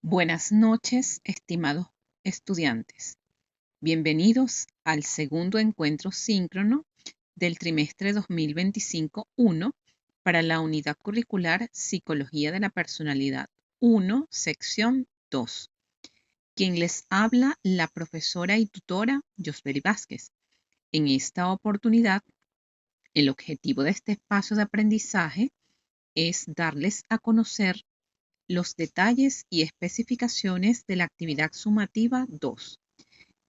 Buenas noches, estimados estudiantes. Bienvenidos al segundo encuentro síncrono del trimestre 2025-1 para la unidad curricular Psicología de la Personalidad 1, sección 2. Quien les habla, la profesora y tutora Josberi Vázquez. En esta oportunidad, el objetivo de este espacio de aprendizaje es darles a conocer los detalles y especificaciones de la actividad sumativa 2,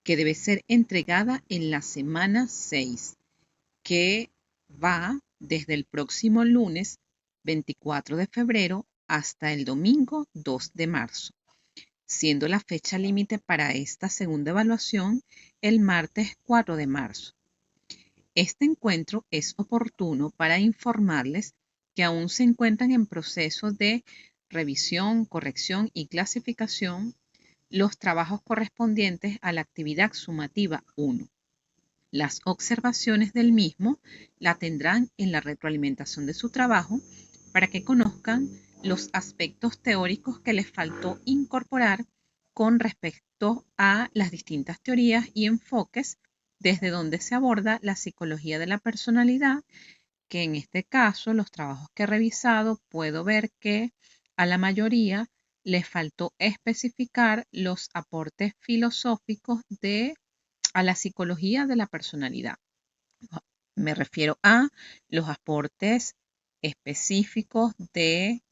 que debe ser entregada en la semana 6, que va desde el próximo lunes 24 de febrero hasta el domingo 2 de marzo, siendo la fecha límite para esta segunda evaluación el martes 4 de marzo. Este encuentro es oportuno para informarles que aún se encuentran en proceso de revisión, corrección y clasificación los trabajos correspondientes a la actividad sumativa 1. Las observaciones del mismo la tendrán en la retroalimentación de su trabajo para que conozcan los aspectos teóricos que les faltó incorporar con respecto a las distintas teorías y enfoques desde donde se aborda la psicología de la personalidad, que en este caso los trabajos que he revisado puedo ver que a la mayoría les faltó especificar los aportes filosóficos a la psicología de la personalidad. Me refiero a los aportes específicos de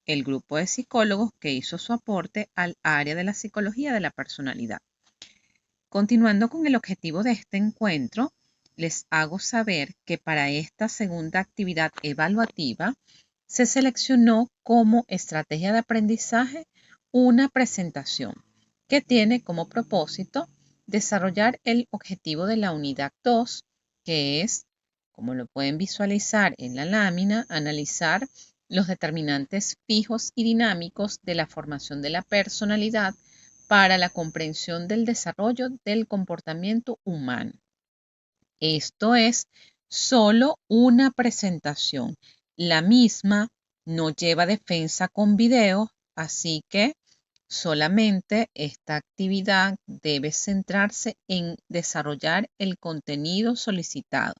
el grupo de psicólogos que hizo su aporte al área de la psicología de la personalidad. Continuando con el objetivo de este encuentro, les hago saber que para esta segunda actividad evaluativa se seleccionó como estrategia de aprendizaje una presentación que tiene como propósito desarrollar el objetivo de la unidad 2, que es, como lo pueden visualizar en la lámina, analizar los determinantes fijos y dinámicos de la formación de la personalidad para la comprensión del desarrollo del comportamiento humano. Esto es solo una presentación. La misma no lleva defensa con video, así que solamente esta actividad debe centrarse en desarrollar el contenido solicitado.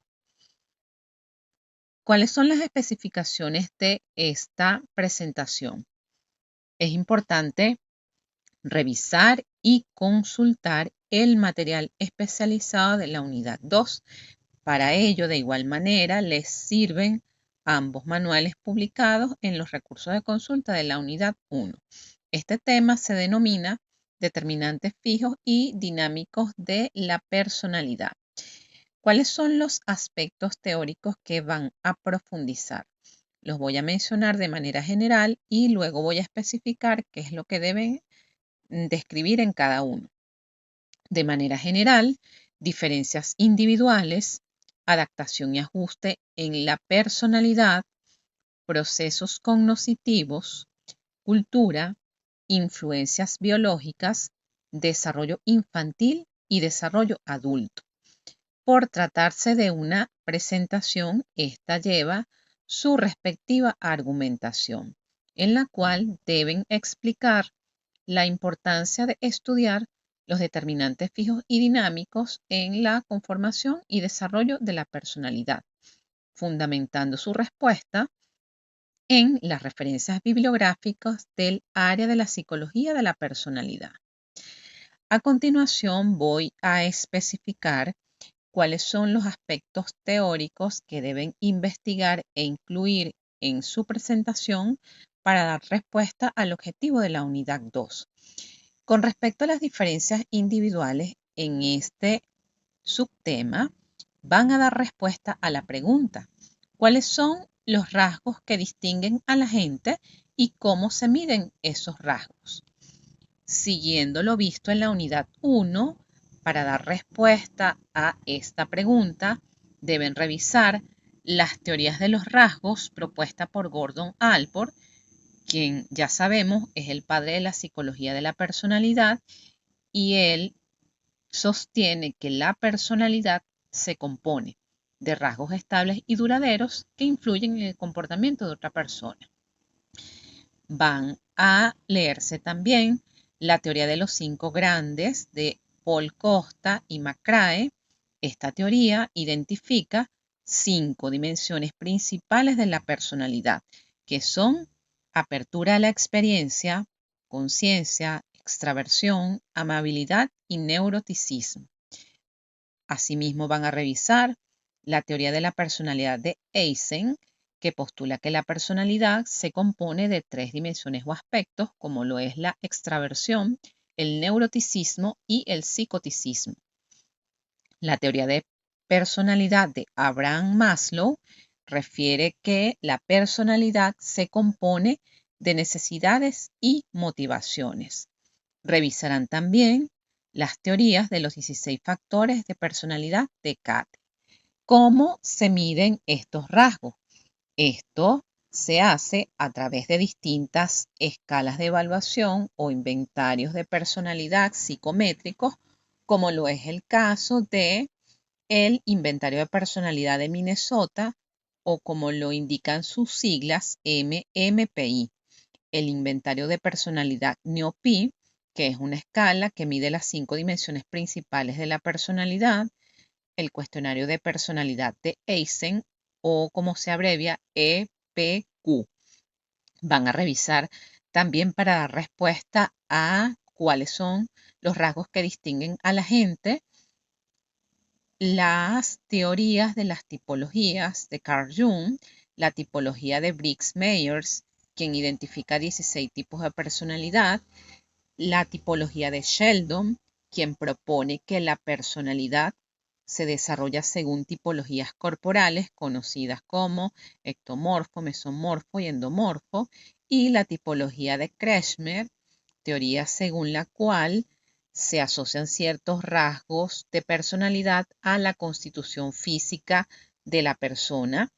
¿Cuáles son las especificaciones de esta presentación? Es importante revisar y consultar el material especializado de la unidad 2. Para ello, de igual manera, les sirven ambos manuales publicados en los recursos de consulta de la unidad 1. Este tema se denomina determinantes fijos y dinámicos de la personalidad. ¿Cuáles son los aspectos teóricos que van a profundizar? Los voy a mencionar de manera general y luego voy a especificar qué es lo que deben describir en cada uno. De manera general, diferencias individuales, adaptación y ajuste en la personalidad, procesos cognitivos, cultura, influencias biológicas, desarrollo infantil y desarrollo adulto. Por tratarse de una presentación, esta lleva su respectiva argumentación, en la cual deben explicar la importancia de estudiar los determinantes fijos y dinámicos en la conformación y desarrollo de la personalidad, fundamentando su respuesta en las referencias bibliográficas del área de la psicología de la personalidad. A continuación voy a especificar cuáles son los aspectos teóricos que deben investigar e incluir en su presentación para dar respuesta al objetivo de la unidad 2. Con respecto a las diferencias individuales en este subtema, van a dar respuesta a la pregunta: ¿cuáles son los rasgos que distinguen a la gente y cómo se miden esos rasgos? Siguiendo lo visto en la unidad 1, para dar respuesta a esta pregunta, deben revisar las teorías de los rasgos propuestas por Gordon Allport, quien ya sabemos es el padre de la psicología de la personalidad, y él sostiene que la personalidad se compone de rasgos estables y duraderos que influyen en el comportamiento de otra persona. Van a leerse también la teoría de los 5 grandes de Paul Costa y McCrae. Esta teoría identifica 5 dimensiones principales de la personalidad, que son apertura a la experiencia, conciencia, extraversión, amabilidad y neuroticismo. Asimismo, van a revisar la teoría de la personalidad de Eysen, que postula que la personalidad se compone de 3 dimensiones o aspectos, como lo es la extraversión, el neuroticismo y el psicoticismo. La teoría de personalidad de Abraham Maslow refiere que la personalidad se compone de necesidades y motivaciones. Revisarán también las teorías de los 16 factores de personalidad de Cate. ¿Cómo se miden estos rasgos? Esto se hace a través de distintas escalas de evaluación o inventarios de personalidad psicométricos, como lo es el caso de el Inventario de Personalidad de Minnesota, o como lo indican sus siglas MMPI, el Inventario de Personalidad NeoPi, que es una escala que mide las 5 dimensiones principales de la personalidad, el Cuestionario de Personalidad de Eysen, o como se abrevia EPQ. Van a revisar también para dar respuesta a cuáles son los rasgos que distinguen a la gente, las teorías de las tipologías de Carl Jung, la tipología de Briggs-Myers, quien identifica 16 tipos de personalidad, la tipología de Sheldon, quien propone que la personalidad se desarrolla según tipologías corporales conocidas como ectomorfo, mesomorfo y endomorfo, y la tipología de Kretschmer, teoría según la cual se asocian ciertos rasgos de personalidad a la constitución física de la persona,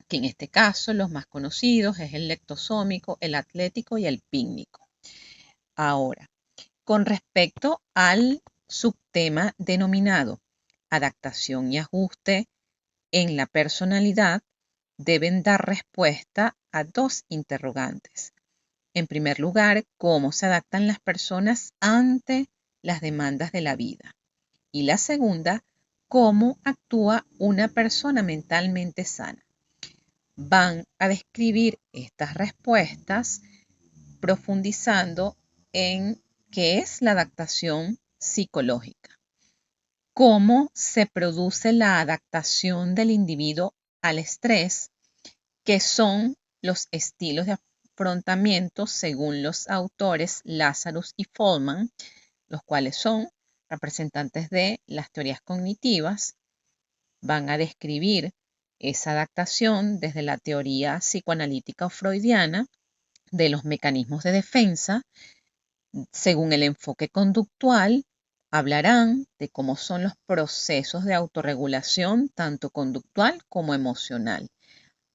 que en este caso los más conocidos es el lectosómico, el atlético y el pícnico. Ahora, con respecto al subtema denominado adaptación y ajuste en la personalidad, deben dar respuesta a 2 interrogantes. En primer lugar, cómo se adaptan las personas ante las demandas de la vida. Y la segunda, cómo actúa una persona mentalmente sana. Van a describir estas respuestas profundizando en qué es la adaptación psicológica, cómo se produce la adaptación del individuo al estrés, qué son los estilos de afrontamiento según los autores Lazarus y Fallman, los cuales son representantes de las teorías cognitivas. Van a describir esa adaptación desde la teoría psicoanalítica o freudiana de los mecanismos de defensa. Según el enfoque conductual, hablarán de cómo son los procesos de autorregulación, tanto conductual como emocional.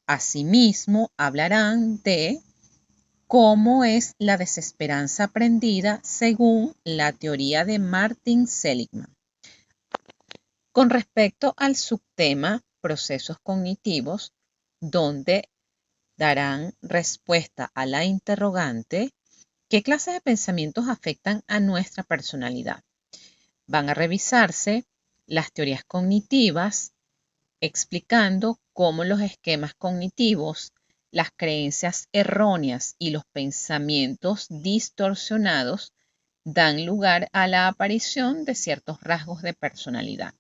Asimismo, hablarán de cómo es la desesperanza aprendida según la teoría de Martin Seligman. Con respecto al subtema procesos cognitivos, donde darán respuesta a la interrogante ¿qué clases de pensamientos afectan a nuestra personalidad? Van a revisarse las teorías cognitivas, explicando cómo los esquemas cognitivos, las creencias erróneas y los pensamientos distorsionados dan lugar a la aparición de ciertos rasgos de personalidad.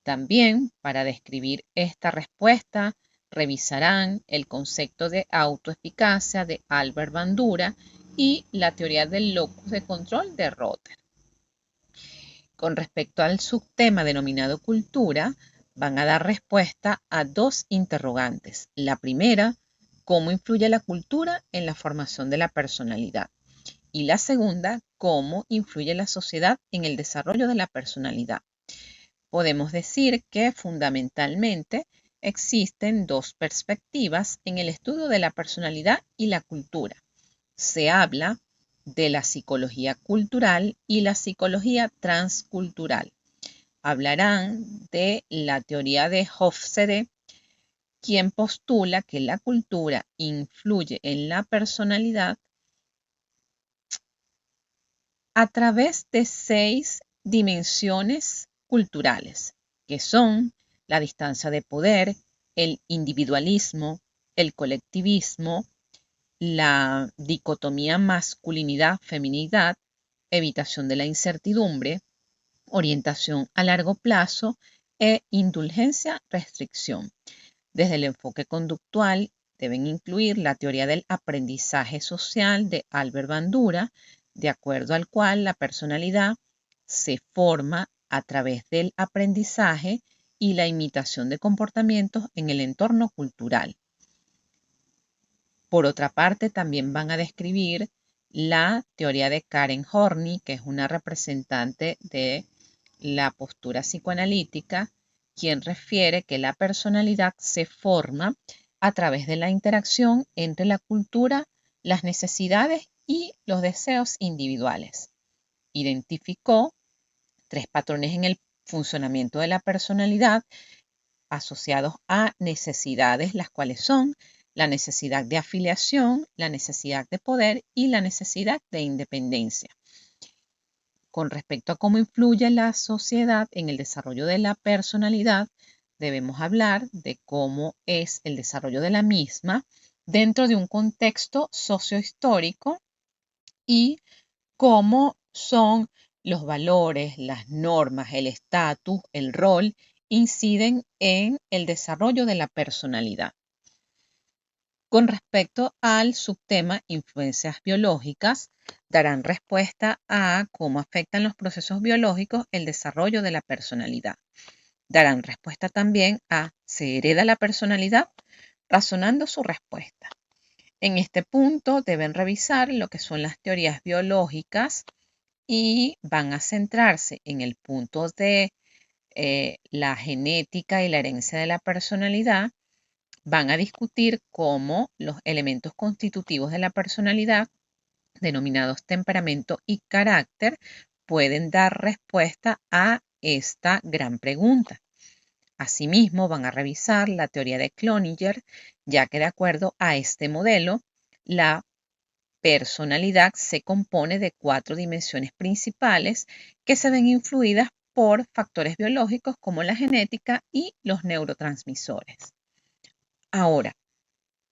También, para describir esta respuesta, revisarán el concepto de autoeficacia de Albert Bandura y la teoría del locus de control de Rother. Con respecto al subtema denominado cultura, van a dar respuesta a 2 interrogantes. La primera, ¿cómo influye la cultura en la formación de la personalidad? Y la segunda, ¿cómo influye la sociedad en el desarrollo de la personalidad? Podemos decir que fundamentalmente existen 2 perspectivas en el estudio de la personalidad y la cultura. Se habla de la psicología cultural y la psicología transcultural. Hablarán de la teoría de Hofstede, quien postula que la cultura influye en la personalidad a través de 6 dimensiones culturales, que son la distancia de poder, el individualismo, el colectivismo, la dicotomía masculinidad-feminidad, evitación de la incertidumbre, orientación a largo plazo e indulgencia-restricción. Desde el enfoque conductual deben incluir la teoría del aprendizaje social de Albert Bandura, de acuerdo al cual la personalidad se forma a través del aprendizaje y la imitación de comportamientos en el entorno cultural. Por otra parte, también van a describir la teoría de Karen Horney, que es una representante de la postura psicoanalítica, quien refiere que la personalidad se forma a través de la interacción entre la cultura, las necesidades y los deseos individuales. Identificó 3 patrones en el funcionamiento de la personalidad asociados a necesidades, las cuales son la necesidad de afiliación, la necesidad de poder y la necesidad de independencia. Con respecto a cómo influye la sociedad en el desarrollo de la personalidad, debemos hablar de cómo es el desarrollo de la misma dentro de un contexto sociohistórico y cómo son los valores, las normas, el estatus, el rol, inciden en el desarrollo de la personalidad. Con respecto al subtema influencias biológicas, darán respuesta a cómo afectan los procesos biológicos el desarrollo de la personalidad. Darán respuesta también a ¿se hereda la personalidad? Razonando su respuesta. En este punto deben revisar lo que son las teorías biológicas y van a centrarse en el punto de la genética y la herencia de la personalidad. Van a discutir cómo los elementos constitutivos de la personalidad, denominados temperamento y carácter, pueden dar respuesta a esta gran pregunta. Asimismo, van a revisar la teoría de Cloninger, ya que de acuerdo a este modelo, la personalidad se compone de 4 dimensiones principales que se ven influidas por factores biológicos como la genética y los neurotransmisores. Ahora,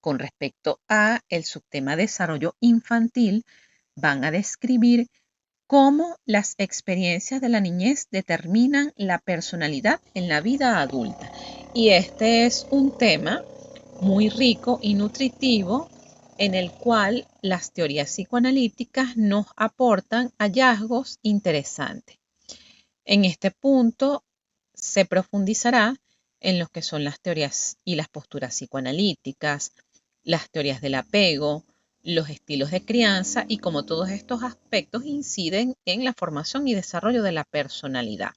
con respecto a el subtema desarrollo infantil, van a describir cómo las experiencias de la niñez determinan la personalidad en la vida adulta. Y este es un tema muy rico y nutritivo en el cual las teorías psicoanalíticas nos aportan hallazgos interesantes. En este punto se profundizará en lo que son las teorías y las posturas psicoanalíticas, las teorías del apego, los estilos de crianza y cómo todos estos aspectos inciden en la formación y desarrollo de la personalidad.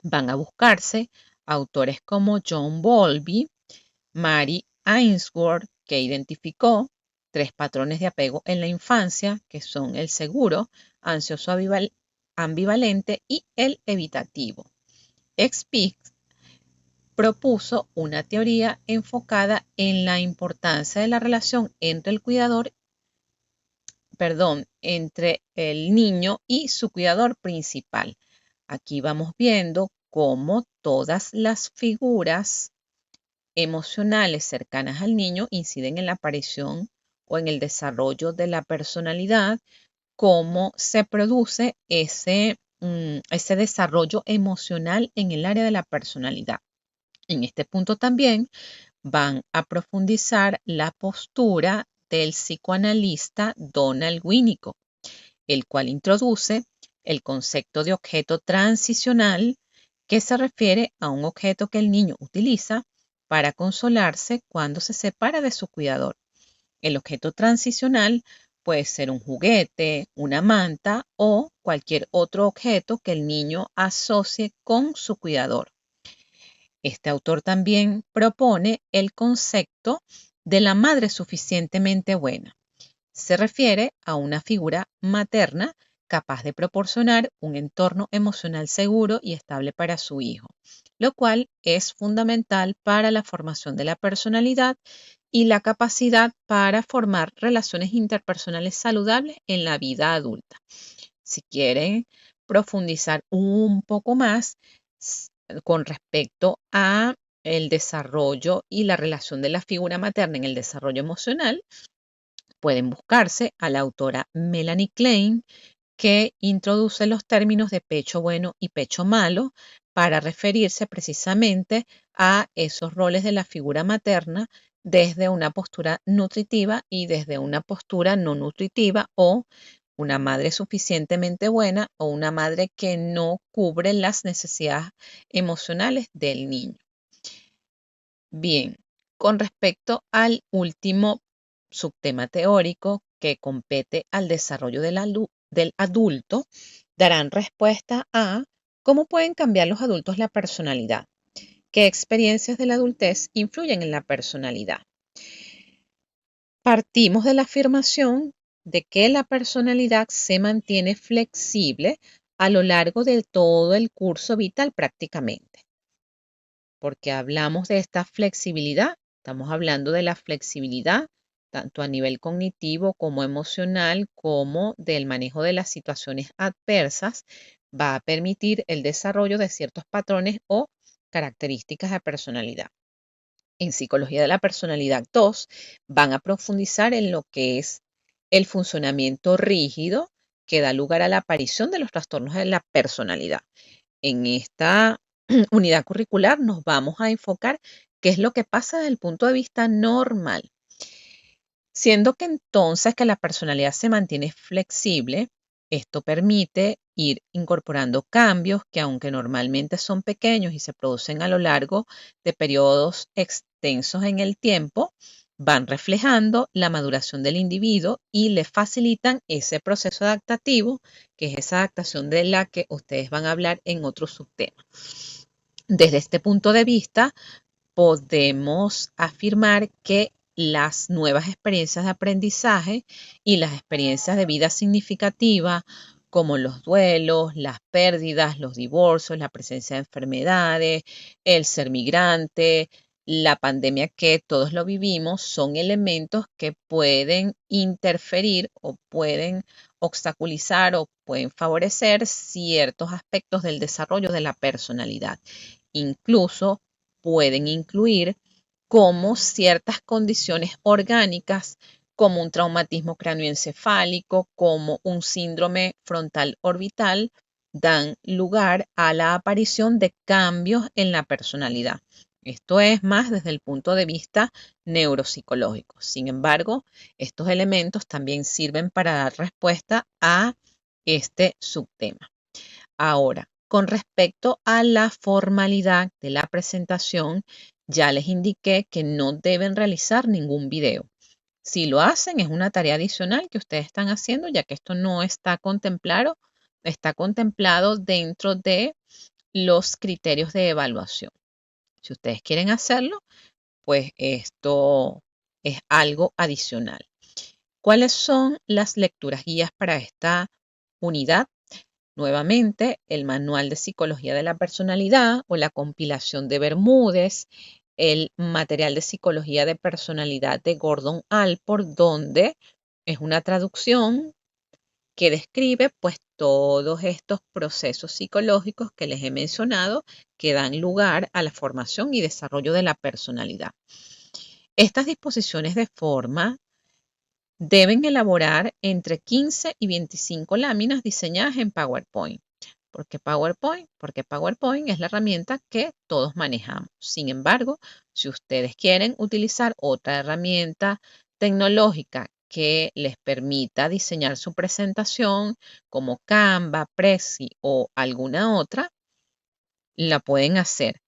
Van a buscarse autores como John Bowlby, Mary Ainsworth, que identificó 3 patrones de apego en la infancia, que son el seguro, ansioso ambivalente y el evitativo. Spitz propuso una teoría enfocada en la importancia de la relación entre entre el niño y su cuidador principal. Aquí vamos viendo cómo todas las figuras emocionales cercanas al niño inciden en la aparición o en el desarrollo de la personalidad, cómo se produce ese desarrollo emocional en el área de la personalidad. En este punto también van a profundizar la postura del psicoanalista Donald Winnicott, el cual introduce el concepto de objeto transicional, que se refiere a un objeto que el niño utiliza para consolarse cuando se separa de su cuidador. El objeto transicional puede ser un juguete, una manta o cualquier otro objeto que el niño asocie con su cuidador. Este autor también propone el concepto de la madre suficientemente buena. Se refiere a una figura materna capaz de proporcionar un entorno emocional seguro y estable para su hijo, lo cual es fundamental para la formación de la personalidad y la capacidad para formar relaciones interpersonales saludables en la vida adulta. Si quieren profundizar un poco más con respecto a el desarrollo y la relación de la figura materna en el desarrollo emocional, pueden buscarse a la autora Melanie Klein, que introduce los términos de pecho bueno y pecho malo para referirse precisamente a esos roles de la figura materna desde una postura nutritiva y desde una postura no nutritiva, o una madre suficientemente buena o una madre que no cubre las necesidades emocionales del niño. Bien, con respecto al último subtema teórico que compete al desarrollo del adulto, darán respuesta a cómo pueden cambiar los adultos la personalidad, qué experiencias de la adultez influyen en la personalidad. Partimos de la afirmación de que la personalidad se mantiene flexible a lo largo de todo el curso vital prácticamente. Porque hablamos de esta flexibilidad, estamos hablando de la flexibilidad tanto a nivel cognitivo como emocional, como del manejo de las situaciones adversas, va a permitir el desarrollo de ciertos patrones o características de personalidad. En Psicología de la Personalidad 2 van a profundizar en lo que es el funcionamiento rígido que da lugar a la aparición de los trastornos de la personalidad. En esta unidad curricular nos vamos a enfocar qué es lo que pasa desde el punto de vista normal. Siendo que entonces que la personalidad se mantiene flexible, esto permite ir incorporando cambios que, aunque normalmente son pequeños y se producen a lo largo de periodos extensos en el tiempo, van reflejando la maduración del individuo y le facilitan ese proceso adaptativo, que es esa adaptación de la que ustedes van a hablar en otro subtema. Desde este punto de vista, podemos afirmar que las nuevas experiencias de aprendizaje y las experiencias de vida significativa, como los duelos, las pérdidas, los divorcios, la presencia de enfermedades, el ser migrante, la pandemia, que todos lo vivimos, son elementos que pueden interferir o pueden obstaculizar o pueden favorecer ciertos aspectos del desarrollo de la personalidad. Incluso pueden incluir como ciertas condiciones orgánicas, como un traumatismo cráneoencefálico, como un síndrome frontal orbital, dan lugar a la aparición de cambios en la personalidad. Esto es más desde el punto de vista neuropsicológico. Sin embargo, estos elementos también sirven para dar respuesta a este subtema. Ahora, con respecto a la formalidad de la presentación, ya les indiqué que no deben realizar ningún video. Si lo hacen, es una tarea adicional que ustedes están haciendo, ya que esto no está contemplado dentro de los criterios de evaluación. Si ustedes quieren hacerlo, pues esto es algo adicional. ¿Cuáles son las lecturas guías para esta unidad? Nuevamente, el Manual de Psicología de la Personalidad o la compilación de Bermúdez, el material de Psicología de Personalidad de Gordon Allport, donde es una traducción que describe pues todos estos procesos psicológicos que les he mencionado que dan lugar a la formación y desarrollo de la personalidad. Estas disposiciones de forma deben elaborar entre 15 y 25 láminas diseñadas en PowerPoint. ¿Por qué PowerPoint? Porque PowerPoint es la herramienta que todos manejamos. Sin embargo, si ustedes quieren utilizar otra herramienta tecnológica que les permita diseñar su presentación, como Canva, Prezi o alguna otra, la pueden hacer.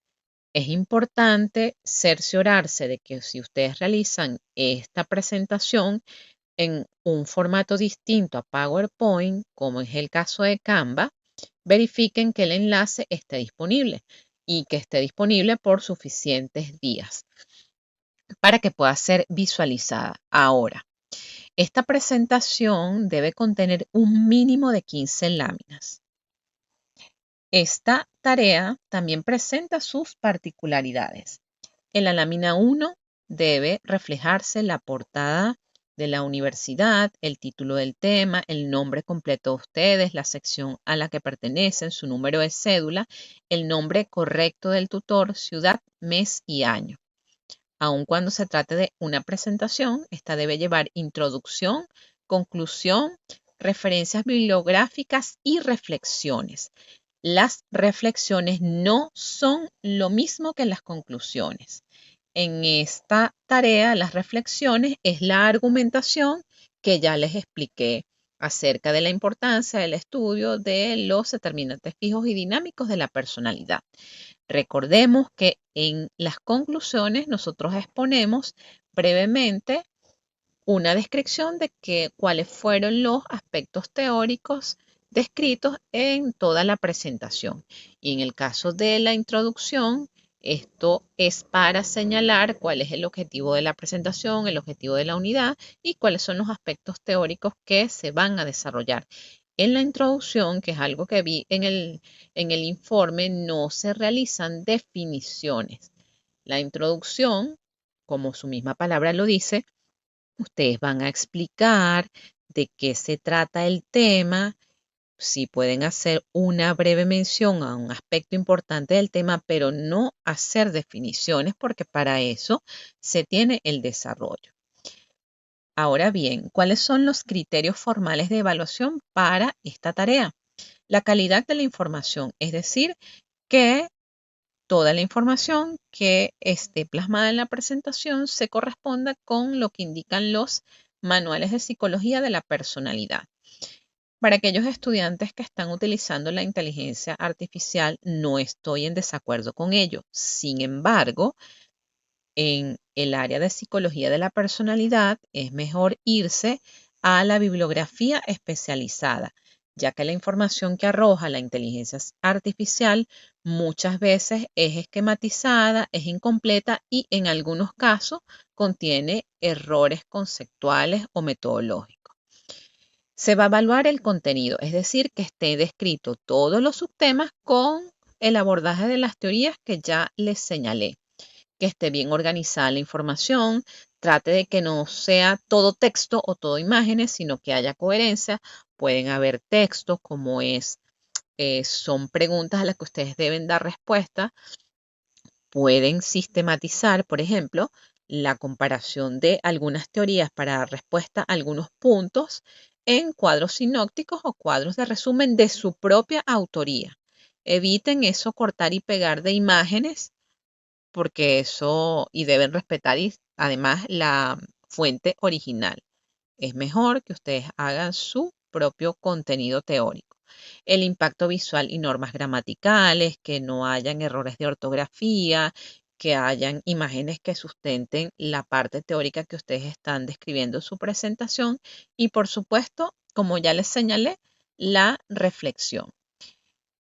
Es importante cerciorarse de que si ustedes realizan esta presentación en un formato distinto a PowerPoint, como es el caso de Canva, verifiquen que el enlace esté disponible y que esté disponible por suficientes días para que pueda ser visualizada. Ahora, esta presentación debe contener un mínimo de 15 láminas. Esta tarea también presenta sus particularidades. En la lámina 1 debe reflejarse la portada de la universidad, el título del tema, el nombre completo de ustedes, la sección a la que pertenecen, su número de cédula, el nombre correcto del tutor, ciudad, mes y año. Aun cuando se trate de una presentación, esta debe llevar introducción, conclusión, referencias bibliográficas y reflexiones. Las reflexiones no son lo mismo que las conclusiones. En esta tarea, las reflexiones es la argumentación que ya les expliqué acerca de la importancia del estudio de los determinantes fijos y dinámicos de la personalidad. Recordemos que en las conclusiones nosotros exponemos brevemente una descripción de cuáles fueron los aspectos teóricos descritos en toda la presentación. Y en el caso de la introducción, esto es para señalar cuál es el objetivo de la presentación, el objetivo de la unidad y cuáles son los aspectos teóricos que se van a desarrollar. En la introducción, que es algo que vi en el informe, no se realizan definiciones. La introducción, como su misma palabra lo dice, ustedes van a explicar de qué se trata el tema, si pueden hacer una breve mención a un aspecto importante del tema, pero no hacer definiciones porque para eso se tiene el desarrollo. Ahora bien, ¿cuáles son los criterios formales de evaluación para esta tarea? La calidad de la información, es decir, que toda la información que esté plasmada en la presentación se corresponda con lo que indican los manuales de psicología de la personalidad. Para aquellos estudiantes que están utilizando la inteligencia artificial, no estoy en desacuerdo con ello. Sin embargo, en el área de psicología de la personalidad es mejor irse a la bibliografía especializada, ya que la información que arroja la inteligencia artificial muchas veces es esquematizada, es incompleta y en algunos casos contiene errores conceptuales o metodológicos. Se va a evaluar el contenido, es decir, que esté descrito todos los subtemas con el abordaje de las teorías que ya les señalé, que esté bien organizada la información, trate de que no sea todo texto o todo imágenes, sino que haya coherencia. Pueden haber textos como son preguntas a las que ustedes deben dar respuesta. Pueden sistematizar, por ejemplo, la comparación de algunas teorías para dar respuesta a algunos puntos en cuadros sinópticos o cuadros de resumen de su propia autoría. Eviten eso cortar y pegar de imágenes porque y deben respetar además la fuente original. Es mejor que ustedes hagan su propio contenido teórico. El impacto visual y normas gramaticales, que no hayan errores de ortografía, que hayan imágenes que sustenten la parte teórica que ustedes están describiendo en su presentación y por supuesto, como ya les señalé, la reflexión.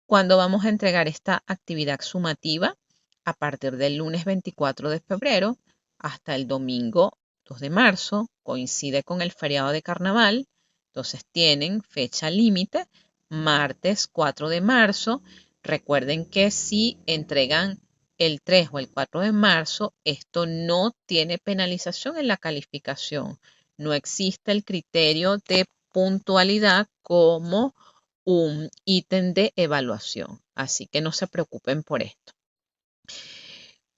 ¿Cuándo vamos a entregar esta actividad sumativa? A partir del lunes 24 de febrero hasta el domingo 2 de marzo, coincide con el feriado de carnaval, entonces tienen fecha límite, martes 4 de marzo. Recuerden que si entregan el 3 o el 4 de marzo, esto no tiene penalización en la calificación. No existe el criterio de puntualidad como un ítem de evaluación, así que no se preocupen por esto.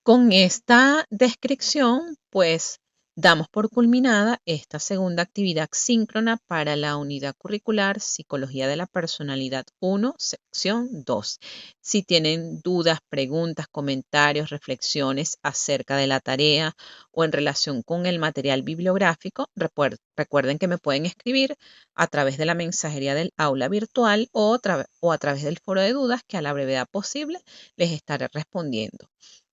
Con esta descripción, pues damos por culminada esta segunda actividad síncrona para la unidad curricular Psicología de la Personalidad 1, sección 2. Si tienen dudas, preguntas, comentarios, reflexiones acerca de la tarea o en relación con el material bibliográfico, recuerden que me pueden escribir a través de la mensajería del aula virtual o a través del foro de dudas que a la brevedad posible les estaré respondiendo.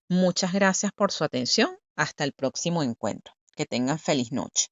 Muchas gracias por su atención. Hasta el próximo encuentro. Que tengan feliz noche.